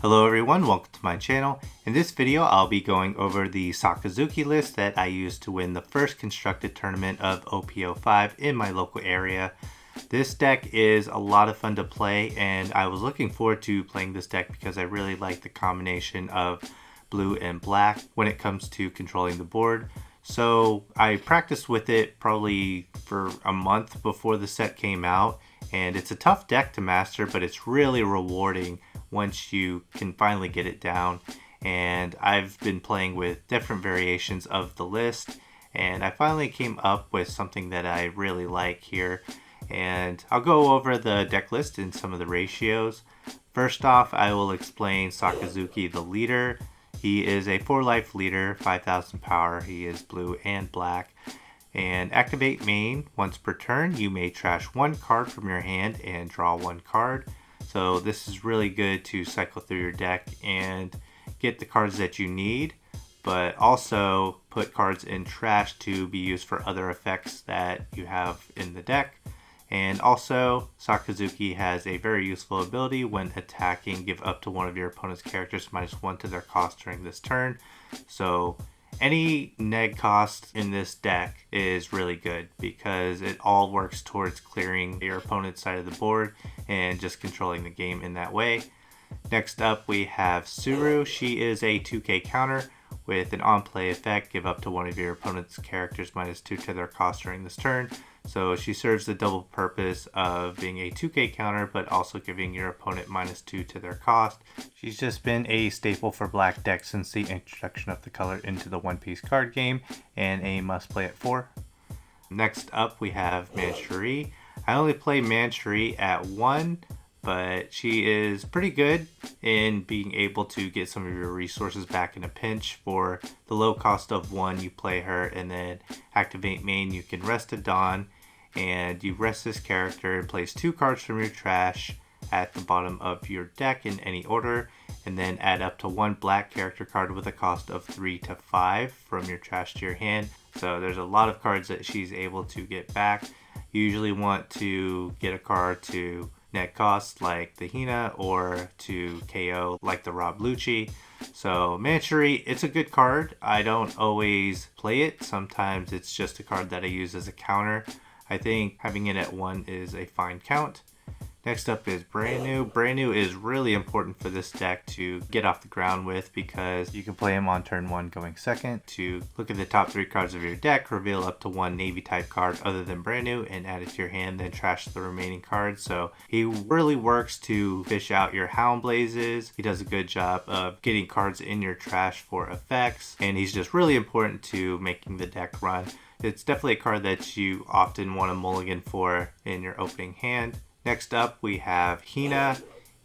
Hello everyone, welcome to my channel. In this video I'll be going over the Sakazuki list that I used to win the first constructed tournament of OP05 in my local area. This deck is a lot of fun to play and I was looking forward to playing this deck because I really like the combination of blue and black when it comes to controlling the board. So I practiced with it probably for a month before the set came out, and it's a tough deck to master, but it's really rewarding once you can finally get it down. And I've been playing with different variations of the list, and I finally came up with something that I really like here. And I'll go over the deck list and some of the ratios. First off, I will explain Sakazuki, the leader. He is a 4-life leader, 5,000 power. He is blue and black. And activate main. Once per turn, you may trash one card from your hand and draw one card. So this is really good to cycle through your deck and get the cards that you need, but also put cards in trash to be used for other effects that you have in the deck. And also, Sakazuki has a very useful ability when attacking. Give up to one of your opponent's characters -1 to their cost during this turn. So any neg cost in this deck is really good because it all works towards clearing your opponent's side of the board and just controlling the game in that way. Next up we have Suru. She is a 2k counter with an on-play effect. Give up to one of your opponent's characters -2 to their cost during this turn. So she serves the double purpose of being a 2k counter, but also giving your opponent -2 to their cost. She's just been a staple for black decks since the introduction of the color into the One Piece card game, and a must play at 4. Next up we have Manchuri. I only play Manchuri at 1, but she is pretty good in being able to get some of your resources back in a pinch. For the low cost of 1, you play her and then activate main. You can rest a Dawn, and you rest this character and place 2 cards from your trash at the bottom of your deck in any order, and then add up to 1 black character card with a cost of 3 to 5 from your trash to your hand. So there's a lot of cards that she's able to get back. You usually want to get a card to net cost like the Hina, or to KO like the Rob Lucci. So Manchuri, it's a good card. I don't always play it. Sometimes it's just a card that I use as a counter. I think having it at 1 is a fine count. Next up is Brand New. Brand New is really important for this deck to get off the ground with because you can play him on turn 1 going second to look at the top 3 cards of your deck, reveal up to 1 Navy type card other than Brand New, and add it to your hand, then trash the remaining cards. So he really works to fish out your Hound Blazes. He does a good job of getting cards in your trash for effects, and he's just really important to making the deck run. It's definitely a card that you often want to mulligan for in your opening hand. Next up we have Hina.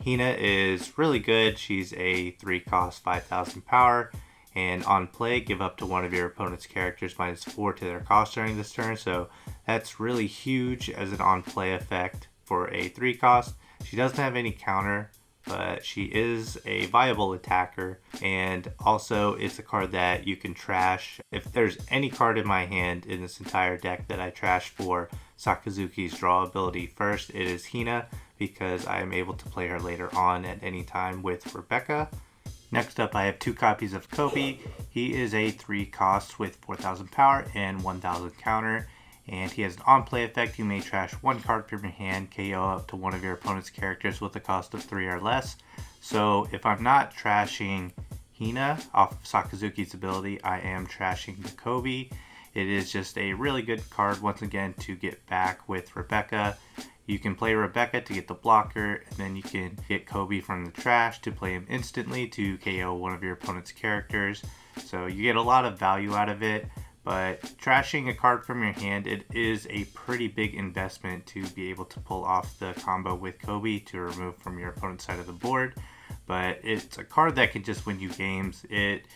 Hina is really good. She's a 3 cost, 5,000 power, and on play give up to one of your opponent's characters -4 to their cost during this turn. So that's really huge as an on play effect for a 3 cost. She doesn't have any counter, but she is a viable attacker, and also it's a card that you can trash. If there's any card in my hand in this entire deck that I trash for Sakazuki's draw ability first, it is Hina, because I am able to play her later on at any time with Rebecca. Next up I have 2 copies of Kobe. He is a 3 cost with 4,000 power and 1,000 counter. And he has an on-play effect. You may trash 1 card from your hand, KO up to one of your opponent's characters with a cost of 3 or less. So if I'm not trashing Hina off of Sakazuki's ability, I am trashing the Kobe. It is just a really good card, once again, to get back with Rebecca. You can play Rebecca to get the blocker, and then you can get Kobe from the trash to play him instantly to KO one of your opponent's characters. So you get a lot of value out of it. But trashing a card from your hand, it is a pretty big investment to be able to pull off the combo with Kobe to remove from your opponent's side of the board. But it's a card that can just win you games. It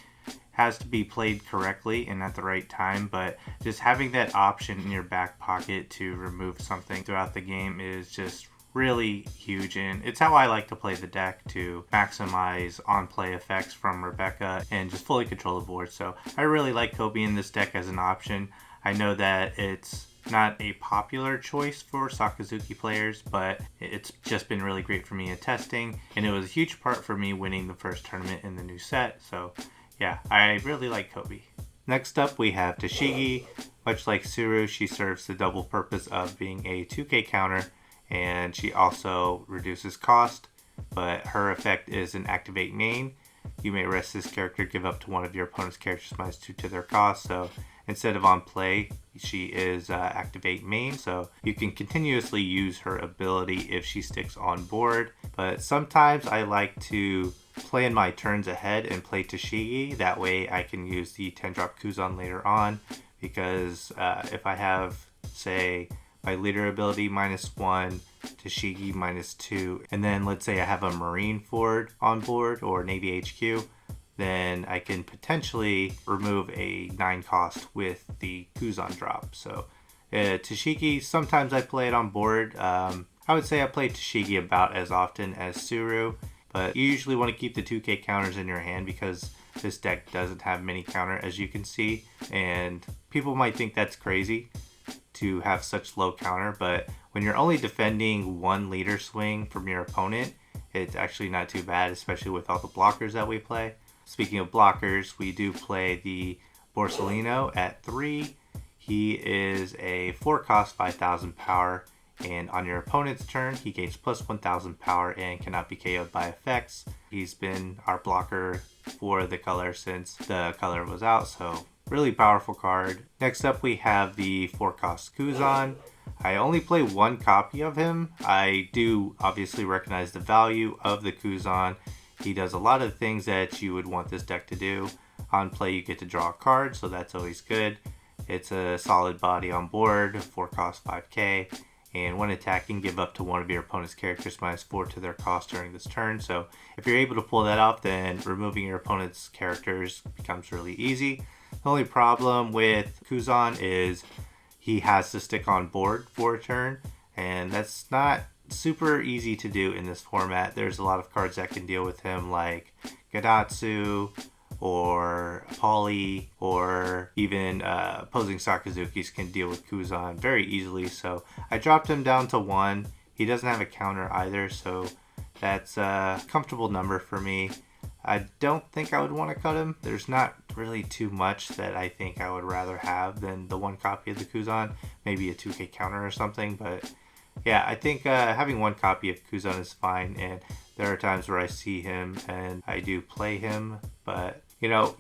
has to be played correctly and at the right time, but just having that option in your back pocket to remove something throughout the game is just really huge, and it's how I like to play the deck to maximize on-play effects from Rebecca and just fully control the board. So I really like Kobe in this deck as an option. I know that it's not a popular choice for Sakazuki players, but it's just been really great for me in testing, and it was a huge part for me winning the first tournament in the new set. So yeah, I really like Kobe. Next up we have Tashigi. Much like Suru, she serves the double purpose of being a 2k counter, and she also reduces cost, but her effect is an activate main. You may rest this character, give up to one of your opponent's characters -2 to their cost. So instead of on play, she is activate main, so you can continuously use her ability if she sticks on board. But sometimes I like to plan my turns ahead and play Tashigi. That way I can use the 10-drop Kuzan later on, because if I have, say, my leader ability -1, Tashigi -2, and then let's say I have a Marine Ford on board or Navy HQ, then I can potentially remove a 9 cost with the Kuzan drop. So Tashigi, sometimes I play it on board. I would say I play Tashigi about as often as Suru, but you usually want to keep the 2k counters in your hand because this deck doesn't have many counter, as you can see, and people might think that's crazy to have such low counter, but when you're only defending one leader swing from your opponent, it's actually not too bad, especially with all the blockers that we play. Speaking of blockers, we do play the Borsellino at 3. He is a 4 cost 5,000 power, and on your opponent's turn he gains plus 1,000 power and cannot be KO'd by effects. He's been our blocker for the color since the color was out, so really powerful card. Next up we have the 4 cost Kuzan. I only play one copy of him. I do obviously recognize the value of the Kuzan. He does a lot of things that you would want this deck to do. On play you get to draw a card, so that's always good. It's a solid body on board, 4 cost 5k, and when attacking, give up to one of your opponent's characters -4 to their cost during this turn. So if you're able to pull that off, then removing your opponent's characters becomes really easy. The only problem with Kuzan is he has to stick on board for a turn, and that's not super easy to do in this format. There's a lot of cards that can deal with him, like Gadatsu or Polly, or even opposing Sakazukis can deal with Kuzan very easily. So I dropped him down to 1. He doesn't have a counter either, so that's a comfortable number for me. I don't think I would want to cut him. There's not really too much that I think I would rather have than the 1 copy of the Kuzan. Maybe a 2k counter or something, but yeah, I think having 1 copy of Kuzan is fine, and there are times where I see him and I do play him, but you know,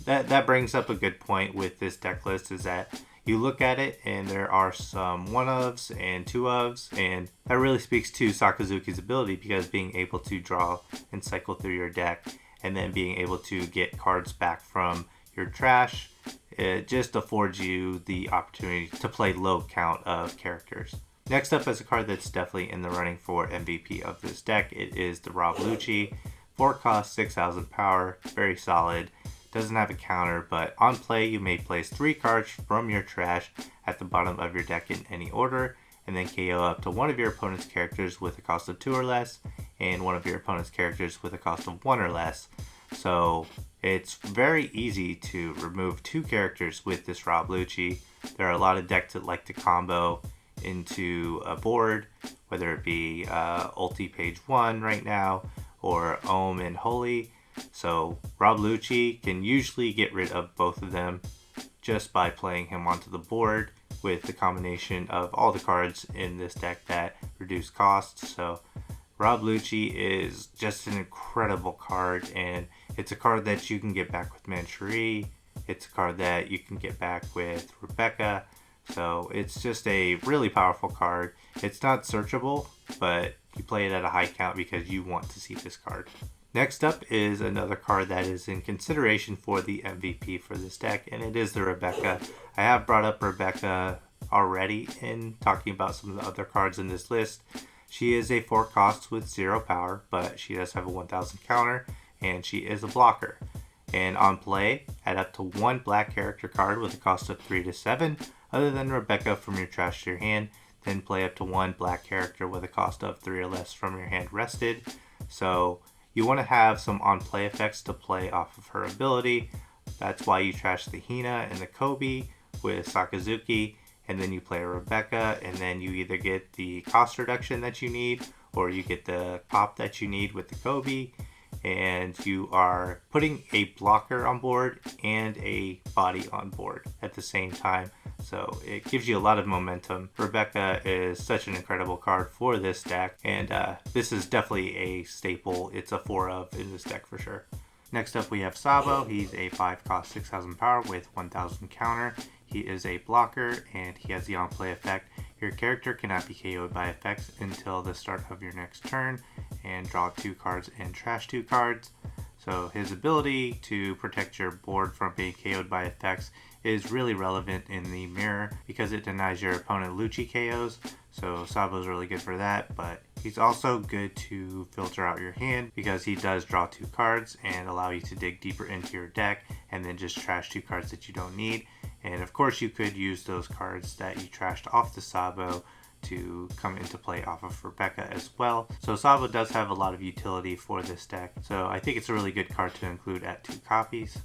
that brings up a good point with this deck list, is that you look at it and there are some 1-ofs and 2-ofs, and that really speaks to Sakazuki's ability, because being able to draw and cycle through your deck and then being able to get cards back from your trash, it just affords you the opportunity to play low count of characters. Next up is a card that's definitely in the running for MVP of this deck. It is the Rob Lucci. 4 cost 6,000 power, very solid. Doesn't have a counter, but on play you may place 3 cards from your trash at the bottom of your deck in any order, and then KO up to one of your opponent's characters with a cost of 2 or less, and one of your opponent's characters with a cost of 1 or less. So it's very easy to remove 2 characters with this Rob Lucci. There are a lot of decks that like to combo into a board, whether it be Ulti Page 1 right now, or Ohm and Holy. So Rob Lucci can usually get rid of both of them just by playing him onto the board with the combination of all the cards in this deck that reduce costs. So Rob Lucci is just an incredible card, and it's a card that you can get back with Manchurie. It's a card that you can get back with Rebecca. So it's just a really powerful card. It's not searchable, but you play it at a high count because you want to see this card. Next up is another card that is in consideration for the MVP for this deck, and it is the Rebecca. I have brought up Rebecca already in talking about some of the other cards in this list. She is a 4 cost with 0 power, but she does have a 1,000 counter, and she is a blocker. And on play, add up to 1 black character card with a cost of 3 to 7, other than Rebecca, from your trash to your hand. Then play up to 1 black character with a cost of 3 or less from your hand rested. So you want to have some on-play effects to play off of her ability. That's why you trash the Hina and the Kobe with Sakazuki, and then you play a Rebecca, and then you either get the cost reduction that you need, or you get the pop that you need with the Kobe, and you are putting a blocker on board and a body on board at the same time. So it gives you a lot of momentum. Rebecca is such an incredible card for this deck, and this is definitely a staple. It's a 4 of in this deck for sure. Next up we have Sabo. He's a 5 cost 6,000 power with 1,000 counter. He is a blocker, and he has the on-play effect. Your character cannot be KO'd by effects until the start of your next turn, and draw 2 cards and trash 2 cards. So his ability to protect your board from being KO'd by effects is really relevant in the mirror because it denies your opponent Lucci KOs. So Sabo's really good for that, but he's also good to filter out your hand because he does draw 2 cards and allow you to dig deeper into your deck and then just trash 2 cards that you don't need. And of course you could use those cards that you trashed off the Sabo to come into play off of Rebecca as well. So Sabo does have a lot of utility for this deck, so I think it's a really good card to include at 2 copies.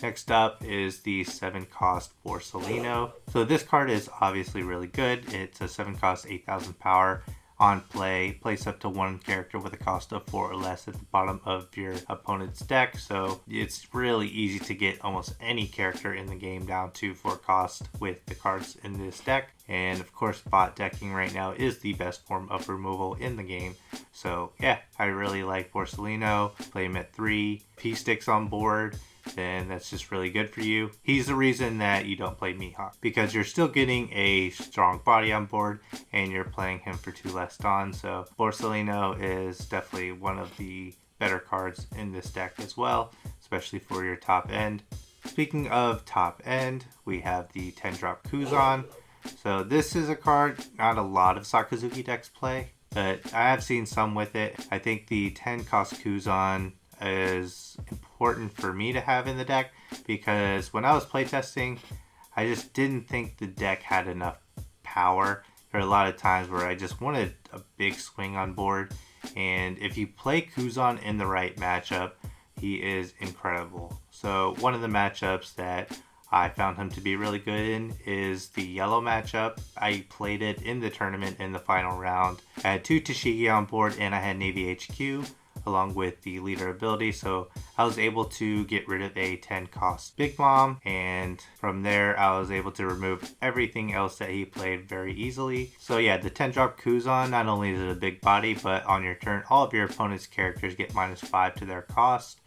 Next up is the 7 cost Borsellino. So this card is obviously really good. It's a 7 cost 8,000 power. On play, place up to 1 character with a cost of 4 or less at the bottom of your opponent's deck. So it's really easy to get almost any character in the game down to 4 cost with the cards in this deck. And of course, bot decking right now is the best form of removal in the game. So yeah, I really like Borsellino. Play him at 3. If he sticks on board, then that's just really good for you. He's the reason that you don't play Mihawk, because you're still getting a strong body on board and you're playing him for 2 less Dawn. So Borsellino is definitely one of the better cards in this deck as well, especially for your top end. Speaking of top end, we have the 10 drop Kuzan. So this is a card not a lot of Sakazuki decks play, but I have seen some with it. I think the 10 cost Kuzan is important for me to have in the deck because when I was playtesting, I just didn't think the deck had enough power. There are a lot of times where I just wanted a big swing on board, and if you play Kuzan in the right matchup, he is incredible. So one of the matchups that I found him to be really good in is the yellow matchup. I played it in the tournament in the final round. I had 2 Tashigi on board and I had Navy HQ along with the leader ability, so I was able to get rid of a 10 cost Big Mom, and from there I was able to remove everything else that he played very easily. So yeah, the 10 drop Kuzan, not only is it a big body, but on your turn all of your opponent's characters get -5 to their cost,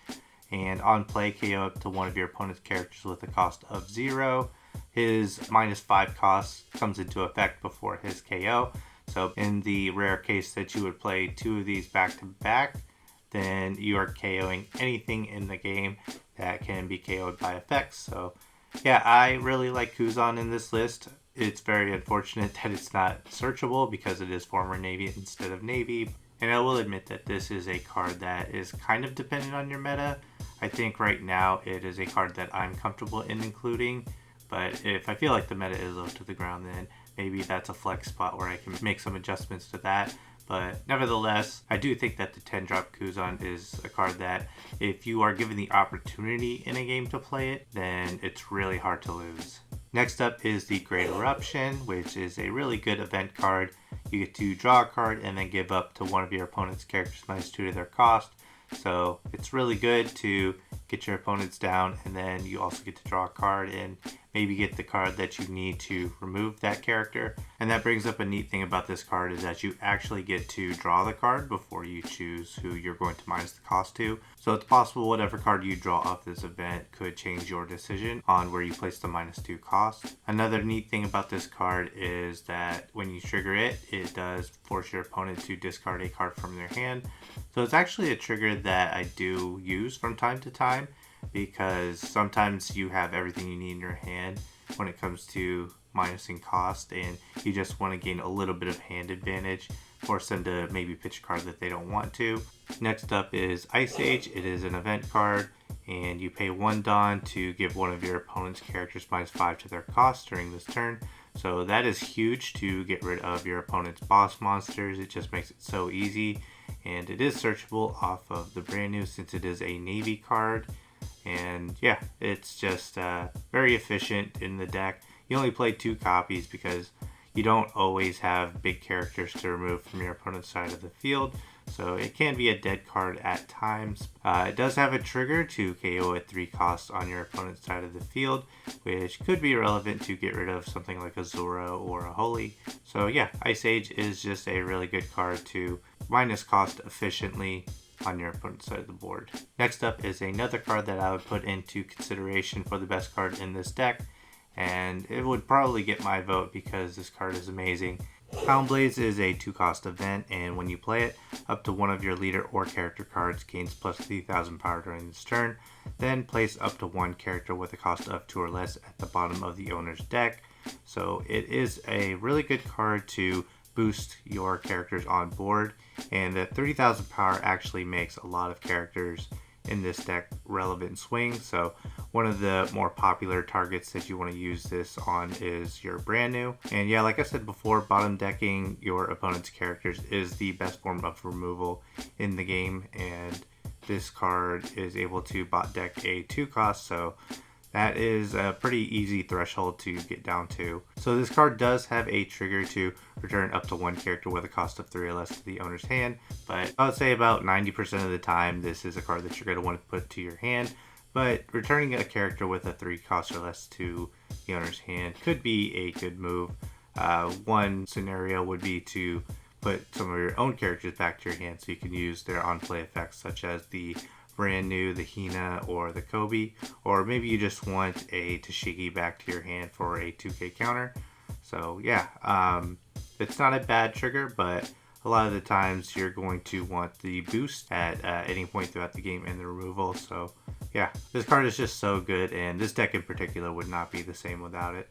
and on play KO up to 1 of your opponent's characters with a cost of 0. His -5 cost comes into effect before his KO. So in the rare case that you would play 2 of these back to back, then you are KOing anything in the game that can be KO'd by effects. So yeah, I really like Kuzan in this list. It's very unfortunate that it's not searchable because it is former Navy instead of Navy. And I will admit that this is a card that is kind of dependent on your meta. I think right now it is a card that I'm comfortable in including, but if I feel like the meta is low to the ground, then maybe that's a flex spot where I can make some adjustments to that. But nevertheless, I do think that the 10 drop Kuzan is a card that if you are given the opportunity in a game to play it, then it's really hard to lose. Next up is the Great Eruption, which is a really good event card. You get to draw a card and then give up to 1 of your opponent's characters -2 to their cost. So it's really good to get your opponents down, and then you also get to draw a card and maybe get the card that you need to remove that character. And that brings up a neat thing about this card is that you actually get to draw the card before you choose who you're going to minus the cost to. So it's possible whatever card you draw off this event could change your decision on where you place the -2 cost. Another neat thing about this card is that when you trigger it, it does force your opponent to discard a card from their hand. So it's actually a trigger that I do use from time to time, because sometimes you have everything you need in your hand when it comes to minusing cost, and you just want to gain a little bit of hand advantage, force them to maybe pitch a card that they don't want to. Next up is Ice Age. It is an event card, and you pay 1 Dawn to give 1 of your opponent's characters -5 to their cost during this turn. So that is huge to get rid of your opponent's boss monsters. It just makes it so easy, and it is searchable off of the brand new since it is a Navy card. And yeah, it's just very efficient in the deck. you only play 2 copies because you don't always have big characters to remove from your opponent's side of the field. So it can be a dead card at times. It does have a trigger to KO at 3 costs on your opponent's side of the field, which could be relevant to get rid of something like a Zora or a Holy. So yeah, Ice Age is just a really good card to minus cost efficiently on your opponent's side of the board. Next up is another card that I would put into consideration for the best card in this deck, and it would probably get my vote because this card is amazing. Houndblaze is a 2-cost event, and when you play it, up to one of your leader or character cards gains plus 3,000 power during this turn. Then place up to one character with a cost of 2 or less at the bottom of the owner's deck. So it is a really good card to boost your characters on board, and the 30,000 power actually makes a lot of characters in this deck relevant swing. So one of the more popular targets that you want to use this on is your brand new. And yeah, like I said before, bottom decking your opponent's characters is the best form of removal in the game, and this card is able to bot deck a 2 cost, so that is a pretty easy threshold to get down to. So this card does have a trigger to return up to one character with a cost of 3 or less to the owner's hand, but I would say about 90% of the time this is a card that you're going to want to put to your hand. But returning a character with a 3 cost or less to the owner's hand could be a good move. One scenario would be to put some of your own characters back to your hand so you can use their on-play effects, such as the brand new, the Hina, or the Kobe, or maybe you just want a Tashigi back to your hand for a 2k counter. So yeah, it's not a bad trigger, but a lot of the times you're going to want the boost at any point throughout the game and the removal. So yeah, this card is just so good, and this deck in particular would not be the same without it.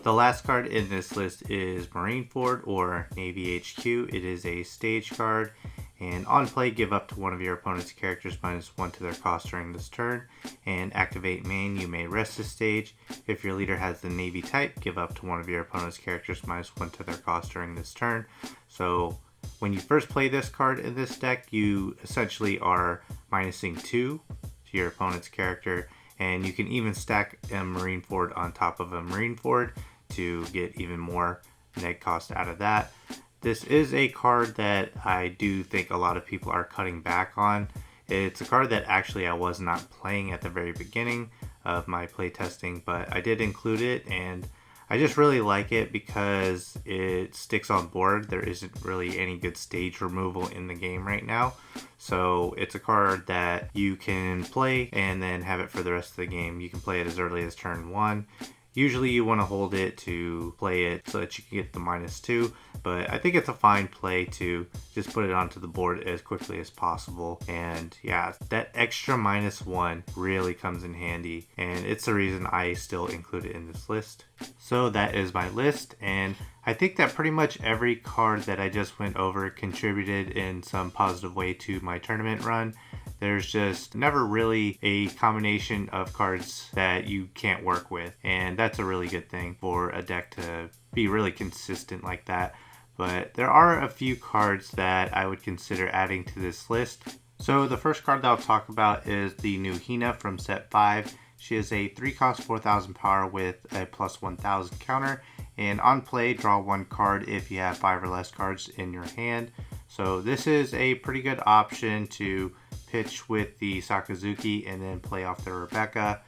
The last card in this list is Marineford or Navy HQ. It is a stage card, and on play, give up to one of your opponent's characters -1 to their cost during this turn, and activate main, you may rest this stage. If your leader has the Navy type, give up to one of your opponent's characters -1 to their cost during this turn. So when you first play this card in this deck, you essentially are -2 to your opponent's character, and you can even stack a Marineford on top of a Marineford to get even more neg cost out of that. This is a card that I do think a lot of people are cutting back on. It's a card that actually I was not playing at the very beginning of my playtesting, but I did include it, and I just really like it because it sticks on board. There isn't really any good stage removal in the game right now. So it's a card that you can play and then have it for the rest of the game. You can play it as early as turn 1. Usually you want to hold it to play it so that you can get the -2, but I think it's a fine play to just put it onto the board as quickly as possible. And yeah, that extra -1 really comes in handy, and it's the reason I still include it in this list. So that is my list, and I think that pretty much every card that I just went over contributed in some positive way to my tournament run. There's just never really a combination of cards that you can't work with, and that's a really good thing for a deck to be really consistent like that. But there are a few cards that I would consider adding to this list. So the first card that I'll talk about is the new Hina from set 5. She is a 3 cost 4,000 power with a +1,000 counter, and on play, draw 1 card if you have 5 or less cards in your hand. So this is a pretty good option to pitch with the Sakazuki and then play off the Rebecca.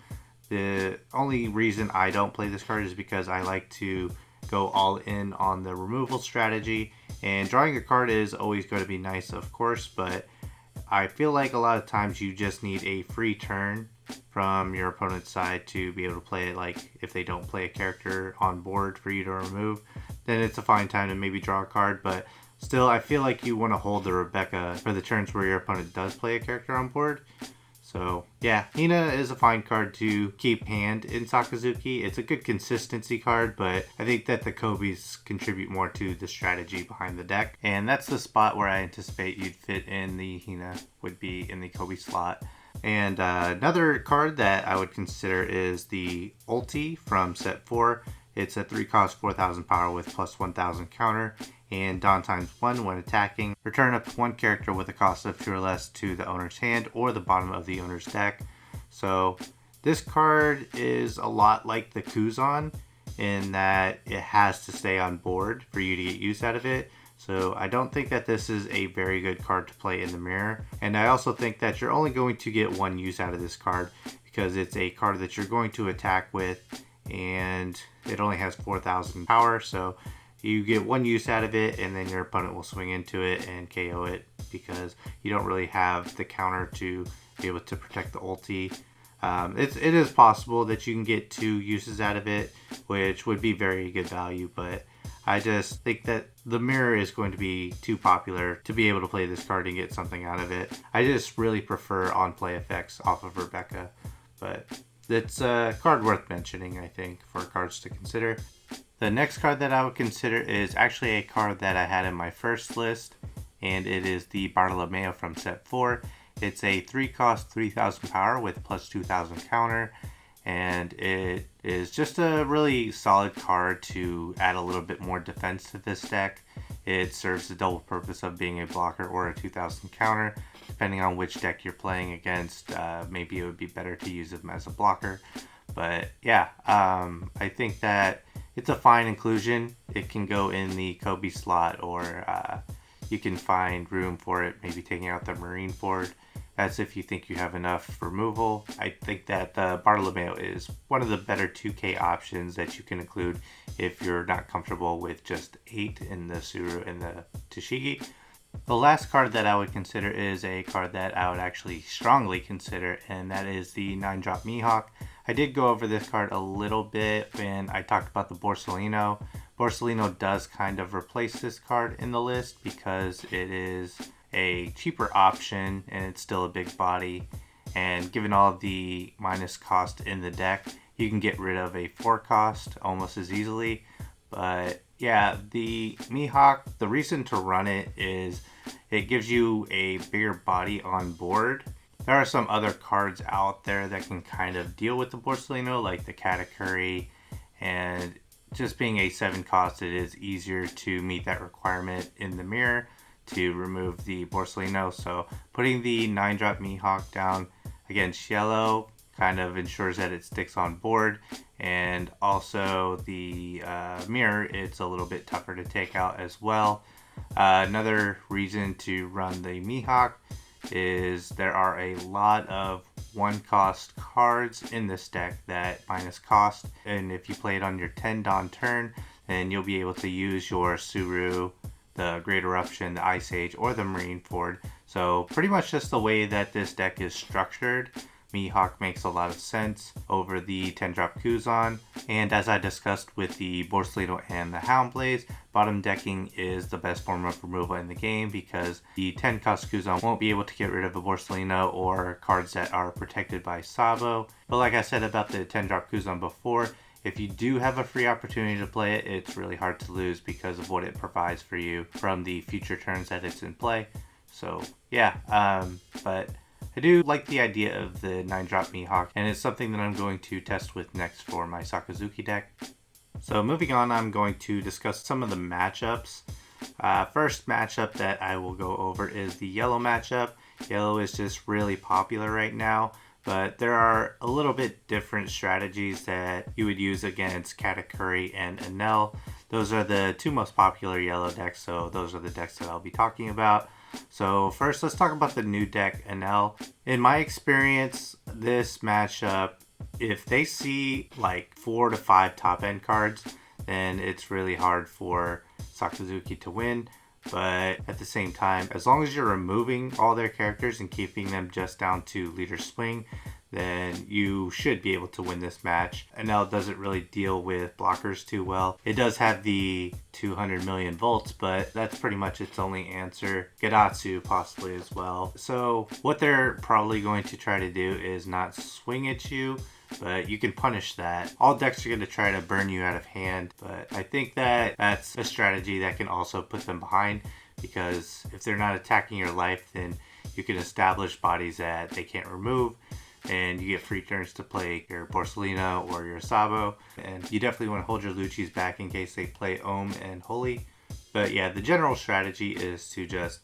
The only reason I don't play this card is because I like to go all in on the removal strategy, and drawing a card is always going to be nice, of course, but I feel like a lot of times you just need a free turn from your opponent's side to be able to play it. Like if they don't play a character on board for you to remove, then it's a fine time to maybe draw a card, but still I feel like you want to hold the Rebecca for the turns where your opponent does play a character on board. So yeah, Hina is a fine card to keep hand in Sakazuki. It's a good consistency card, but I think that the Kobe's contribute more to the strategy behind the deck, and that's the spot where I anticipate you'd fit in the Hina, would be in the Kobe slot. And another card that I would consider is the Ulti from set 4. It's a 3 cost 4,000 power with +1,000 counter, and Dawn ×1 when attacking. Return up to 1 character with a cost of 2 or less to the owner's hand or the bottom of the owner's deck. So this card is a lot like the Kuzan. in that it has to stay on board for you to get use out of it. So I don't think that this is a very good card to play in the mirror. And I also think that you're only going to get one use out of this card because it's a card that you're going to attack with, and it only has 4,000 power. So you get one use out of it, and then your opponent will swing into it and KO it because you don't really have the counter to be able to protect the ulti. It is possible that you can get 2 uses out of it, which would be very good value, but I just think that the mirror is going to be too popular to be able to play this card and get something out of it. I just really prefer on-play effects off of Rebecca, but it's a card worth mentioning, I think, for cards to consider. The next card that I would consider is actually a card that I had in my first list, and it is the Bartolomeo from set 4. It's a 3-cost, 3,000 power with plus 2,000 counter, and it is just a really solid card to add a little bit more defense to this deck. It serves the double purpose of being a blocker or a 2,000 counter. Depending on which deck you're playing against, maybe it would be better to use them as a blocker. But yeah, I think that it's a fine inclusion. It can go in the Kobe slot, or you can find room for it, maybe taking out the Marine Ford. That's if you think you have enough removal. I think that the Bartolomeo is one of the better 2K options that you can include if you're not comfortable with just 8 in the Suru and the Tashigi. The last card that I would consider is a card that I would actually strongly consider, and that is the 9-drop Mihawk. I did go over this card a little bit when I talked about the Borsellino. Borsellino does kind of replace this card in the list because it is a cheaper option and it's still a big body, and given all of the minus cost in the deck, you can get rid of a 4-cost almost as easily. But yeah, the Mihawk, the reason to run it is it gives you a bigger body on board. There are some other cards out there that can kind of deal with the Borsellino, like the Katakuri, and just being a 7-cost, it is easier to meet that requirement in the mirror to remove the Borsellino. So putting the 9-drop Mihawk down against yellow kind of ensures that it sticks on board, and also the mirror, it's a little bit tougher to take out as well. Another reason to run the Mihawk is there are a lot of 1-cost cards in this deck that minus cost, and if you play it on your 10 Dawn turn, then you'll be able to use your Suru, the Great Eruption, the Ice Age, or the Marine Ford. So pretty much just the way that this deck is structured, Mihawk makes a lot of sense over the 10-drop Kuzan. And as I discussed with the Borsellino and the Houndblaze, bottom decking is the best form of removal in the game because the 10-cost Kuzan won't be able to get rid of a Borsellino or cards that are protected by Sabo. But like I said about the 10-drop Kuzan before, if you do have a free opportunity to play it, it's really hard to lose because of what it provides for you from the future turns that it's in play. So yeah, but I do like the idea of the 9-drop Mihawk, and it's something that I'm going to test with next for my Sakazuki deck. So moving on, I'm going to discuss some of the matchups. First matchup that I will go over is the yellow matchup. Yellow is just really popular right now, but there are a little bit different strategies that you would use against Katakuri and Enel. Those are the 2 most popular yellow decks, so those are the decks that I'll be talking about. So first, let's talk about the new deck, Enel. In my experience, this matchup, if they see like 4 to 5 top end cards, then it's really hard for Sakazuki to win. But at the same time, as long as you're removing all their characters and keeping them just down to leader swing, then you should be able to win this match. Enel doesn't really deal with blockers too well. It does have the 200 million volts, but that's pretty much its only answer. Gedatsu possibly as well. So what they're probably going to try to do is not swing at you, but you can punish that. All decks are going to try to burn you out of hand, but I think that that's a strategy that can also put them behind, because if they're not attacking your life, then you can establish bodies that they can't remove, and you get free turns to play your Borsellino or your Sabo. And you definitely want to hold your Lucci's back in case they play Ohm and Holy. But yeah, the general strategy is to just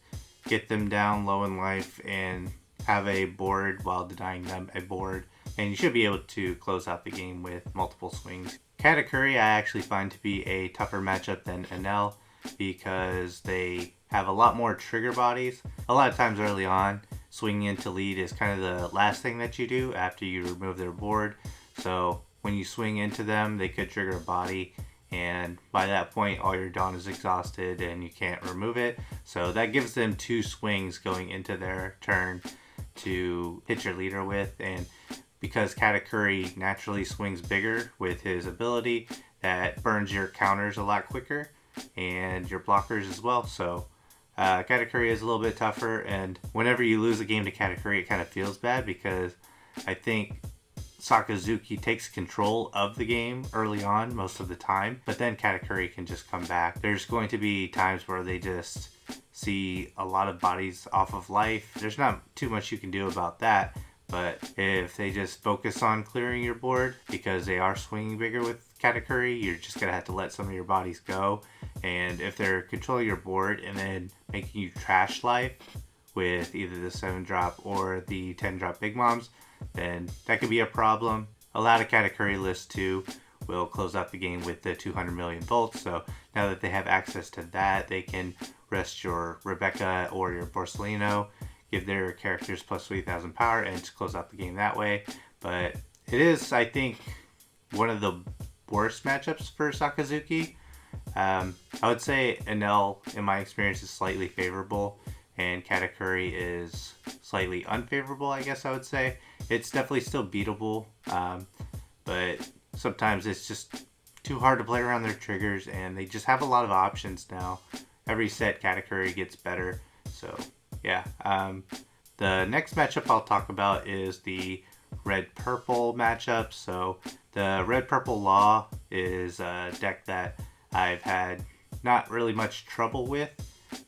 get them down low in life and have a board while denying them a board, and you should be able to close out the game with multiple swings. Katakuri I actually find to be a tougher matchup than Enel because they have a lot more trigger bodies. A lot of times early on, swinging into lead is kind of the last thing that you do after you remove their board. So when you swing into them, they could trigger a body, and by that point all your Dawn is exhausted and you can't remove it. So that gives them 2 swings going into their turn to hit your leader with, and because Katakuri naturally swings bigger with his ability, that burns your counters a lot quicker and your blockers as well. So Katakuri is a little bit tougher, and whenever you lose a game to Katakuri, it kind of feels bad because I think Sakazuki takes control of the game early on most of the time, but then Katakuri can just come back. There's going to be times where they just see a lot of bodies off of life. There's not too much you can do about that, but if they just focus on clearing your board because they are swinging bigger with Katakuri, you're just going to have to let some of your bodies go. And if they're controlling your board and then making you trash life with either the 7-drop or the 10-drop Big Moms, then that could be a problem. A lot of Katakuri lists too will close out the game with the 200 million volts. So now that they have access to that, they can rest your Rebecca or your Borsellino, give their characters plus 3,000 power, and to close out the game that way. But it is, I think, one of the worst matchups for Sakazuki. I would say Enel, in my experience, is slightly favorable, and Katakuri is slightly unfavorable, I guess I would say. It's definitely still beatable, but sometimes it's just too hard to play around their triggers, and they just have a lot of options now. Every set, Katakuri gets better. So, yeah. The next matchup I'll talk about is the red-purple matchup. So, the red-purple Law is a deck that I've had not really much trouble with.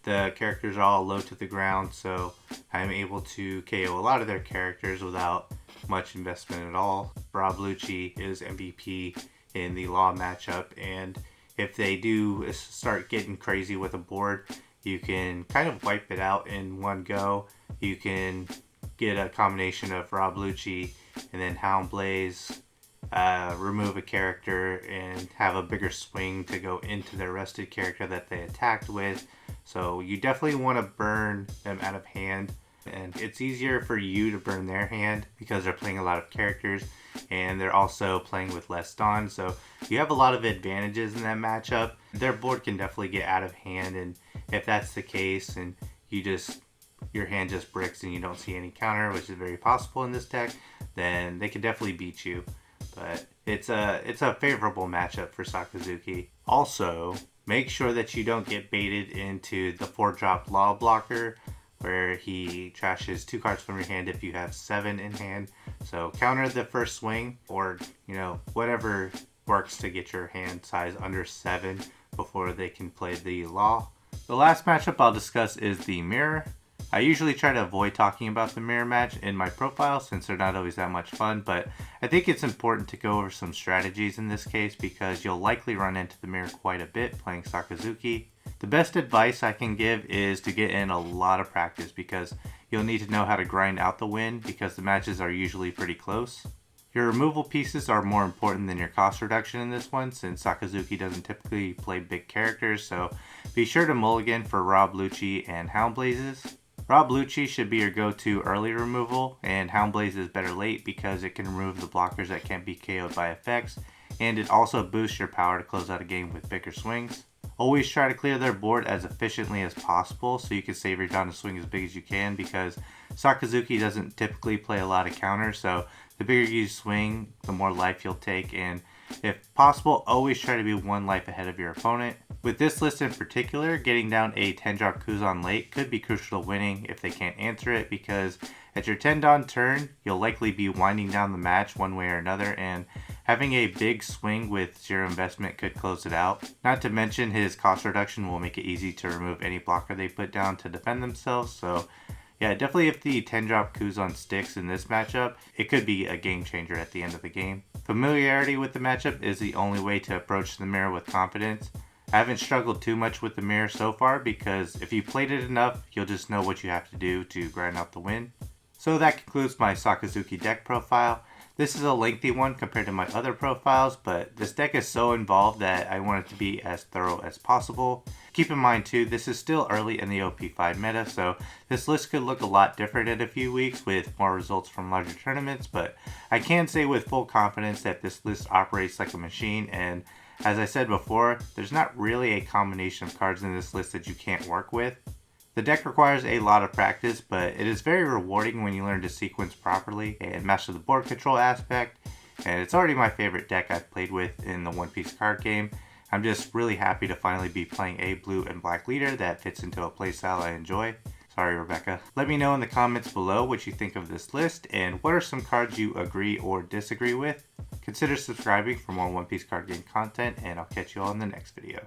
The characters are all low to the ground, so I'm able to KO a lot of their characters without much investment at all. Rob Lucci is MVP in the Law matchup, and if they do start getting crazy with a board, you can kind of wipe it out in one go. You can get a combination of Rob Lucci and then Hound Blaze, remove a character and have a bigger swing to go into their rested character that they attacked with. So you definitely want to burn them out of hand, and it's easier for you to burn their hand because they're playing a lot of characters and they're also playing with less Dawn. So you have a lot of advantages in that matchup. Their board can definitely get out of hand, and if that's the case and your hand just bricks and you don't see any counter, which is very possible in this deck, then they can definitely beat you. But it's a favorable matchup for Sakazuki. Also, make sure that you don't get baited into the 4-drop Law blocker where he trashes 2 cards from your hand if you have 7 in hand. So counter the first swing, or whatever works to get your hand size under 7 before they can play the Law. The last matchup I'll discuss is the Mirror. I usually try to avoid talking about the mirror match in my profile since they're not always that much fun, but I think it's important to go over some strategies in this case because you'll likely run into the mirror quite a bit playing Sakazuki. The best advice I can give is to get in a lot of practice because you'll need to know how to grind out the win because the matches are usually pretty close. Your removal pieces are more important than your cost reduction in this one since Sakazuki doesn't typically play big characters, so be sure to mulligan for Rob Lucci and Hound Blazes. Rob Lucci should be your go-to early removal, and Hound Blaze is better late because it can remove the blockers that can't be KO'd by effects, and it also boosts your power to close out a game with bigger swings. Always try to clear their board as efficiently as possible so you can save your Dawn to swing as big as you can because Sakazuki doesn't typically play a lot of counters, so the bigger you swing, the more life you'll take, and if possible, always try to be 1 life ahead of your opponent. With this list in particular, getting down a 10-drop Kuzan late could be crucial to winning if they can't answer it because at your 10 Dawn turn, you'll likely be winding down the match one way or another, and having a big swing with 0 investment could close it out. Not to mention his cost reduction will make it easy to remove any blocker they put down to defend themselves, so yeah, definitely if the 10-drop Kuzan sticks in this matchup, it could be a game changer at the end of the game. Familiarity with the matchup is the only way to approach the mirror with confidence. I haven't struggled too much with the mirror so far because if you played it enough, you'll just know what you have to do to grind out the win. So that concludes my Sakazuki deck profile. This is a lengthy one compared to my other profiles, but this deck is so involved that I want it to be as thorough as possible. Keep in mind too, this is still early in the OP5 meta, so this list could look a lot different in a few weeks with more results from larger tournaments, but I can say with full confidence that this list operates like a machine, and as I said before, there's not really a combination of cards in this list that you can't work with. The deck requires a lot of practice, but it is very rewarding when you learn to sequence properly and master the board control aspect, and it's already my favorite deck I've played with in the One Piece card game. I'm just really happy to finally be playing a blue and black leader that fits into a playstyle I enjoy. Sorry, Rebecca. Let me know in the comments below what you think of this list and what are some cards you agree or disagree with. Consider subscribing for more One Piece card game content, and I'll catch you all in the next video.